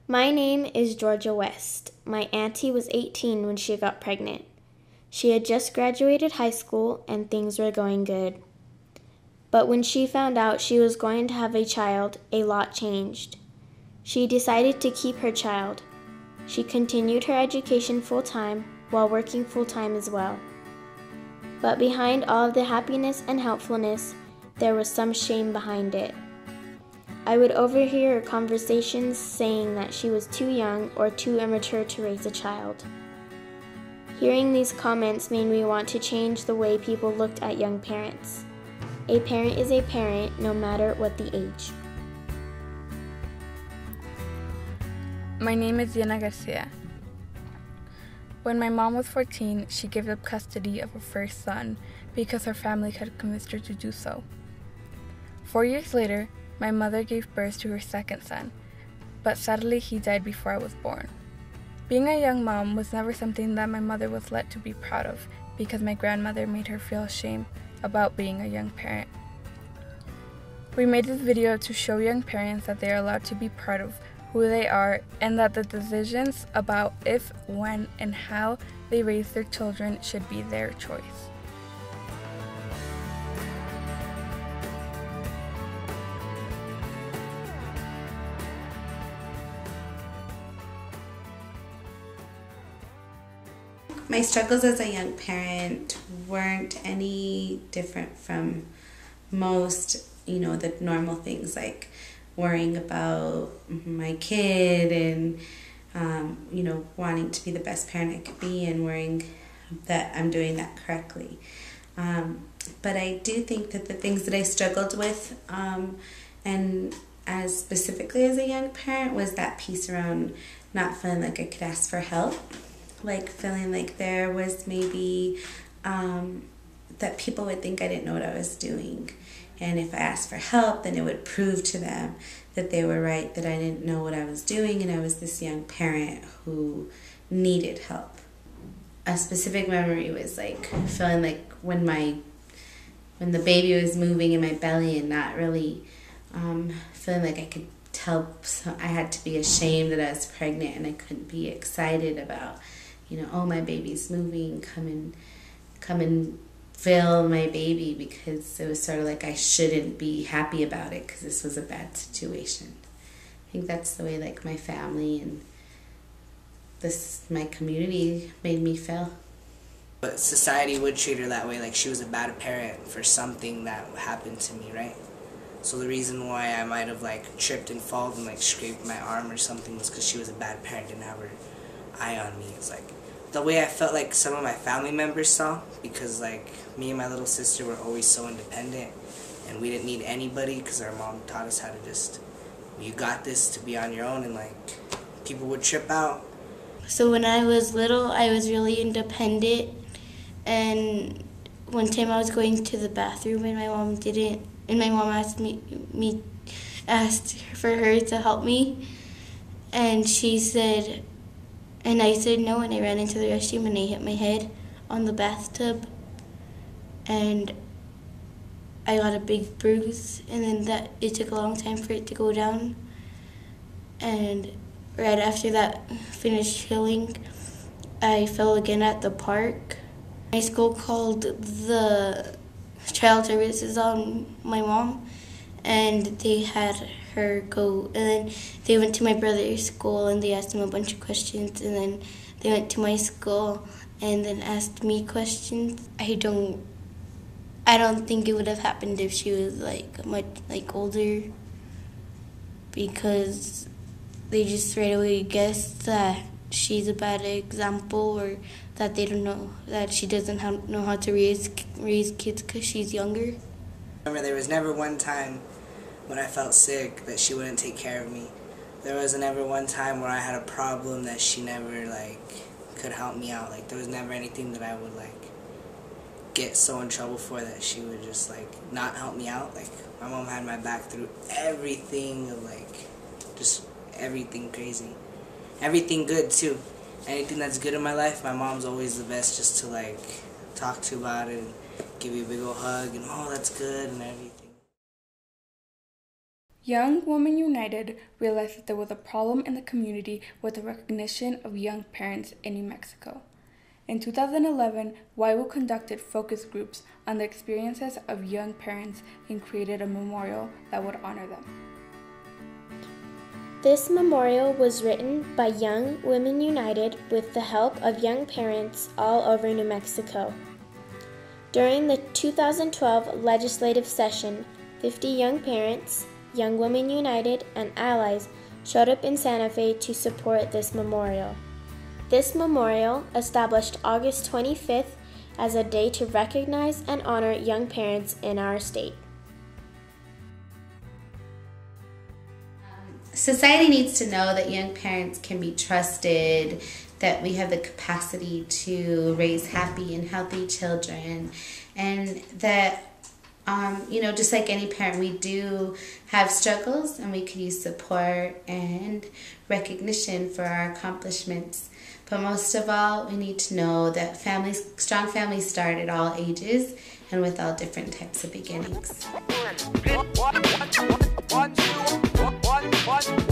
My name is Georgia West. My auntie was 18 when she got pregnant. She had just graduated high school and things were going good. But when she found out she was going to have a child, a lot changed. She decided to keep her child. She continued her education full-time while working full-time as well. But behind all of the happiness and helpfulness, there was some shame behind it. I would overhear her conversations saying that she was too young or too immature to raise a child. Hearing these comments made me want to change the way people looked at young parents. A parent is a parent no matter what the age. My name is Garcia. When my mom was 14, she gave up custody of her first son because her family had convinced her to do so. 4 years later, my mother gave birth to her second son, but sadly he died before I was born. Being a young mom was never something that my mother was let to be proud of because my grandmother made her feel ashamed about being a young parent. We made this video to show young parents that they are allowed to be proud of who they are and that the decisions about if, when, and how they raise their children should be their choice. My struggles as a young parent weren't any different from most, the normal things like worrying about my kid and, wanting to be the best parent I could be and worrying that I'm doing that correctly. But I do think that the things that I struggled with, and as specifically as a young parent, was that piece around not feeling like I could ask for help. Like feeling like there was maybe that people would think I didn't know what I was doing. And if I asked for help, then it would prove to them that they were right, that I didn't know what I was doing and I was this young parent who needed help. A specific memory was like feeling like when the baby was moving in my belly and not really feeling like I could tell, so I had to be ashamed that I was pregnant and I couldn't be excited about, oh, my baby's moving, come and feel my baby, because it was sort of like I shouldn't be happy about it because this was a bad situation. I think that's the way like my family and my community made me feel. But society would treat her that way, like she was a bad parent for something that happened to me, right? So the reason why I might have like tripped and fallen and like scraped my arm or something was because she was a bad parent, didn't have her eye on me. It's like the way I felt like some of my family members saw, because like me and my little sister were always so independent and we didn't need anybody because our mom taught us how to just, you got this, to be on your own, and like people would trip out. So when I was little, I was really independent, and one time I was going to the bathroom and my mom asked for her to help me, and she said, and I said no, and I ran into the restroom and I hit my head on the bathtub, and I got a big bruise, and then it took a long time for it to go down, and right after that finished healing, I fell again at the park. My school called the child services on my mom, and they had her go, and then they went to my brother's school and they asked him a bunch of questions, and then they went to my school and then asked me questions. I don't think it would have happened if she was much older, because they just right away guessed that she's a bad example, or that they don't know, that she doesn't know how to raise kids because she's younger. Remember, there was never one time when I felt sick that she wouldn't take care of me. There wasn't ever one time where I had a problem that she never could help me out. Like there was never anything that I would get so in trouble for that she would just not help me out. Like my mom had my back through everything of just everything crazy. Everything good too. Anything that's good in my life, my mom's always the best just to talk to about it and give you a big old hug and oh that's good and everything. Young Women United realized that there was a problem in the community with the recognition of young parents in New Mexico. In 2011, YWU conducted focus groups on the experiences of young parents and created a memorial that would honor them. This memorial was written by Young Women United with the help of young parents all over New Mexico. During the 2012 legislative session, 50 young parents, Young Women United, and allies showed up in Santa Fe to support this memorial. This memorial established August 25th as a day to recognize and honor young parents in our state. Society needs to know that young parents can be trusted, that we have the capacity to raise happy and healthy children, and that just like any parent, we do have struggles and we could use support and recognition for our accomplishments. But most of all, we need to know that strong families start at all ages and with all different types of beginnings. 1, 2, 1, 1.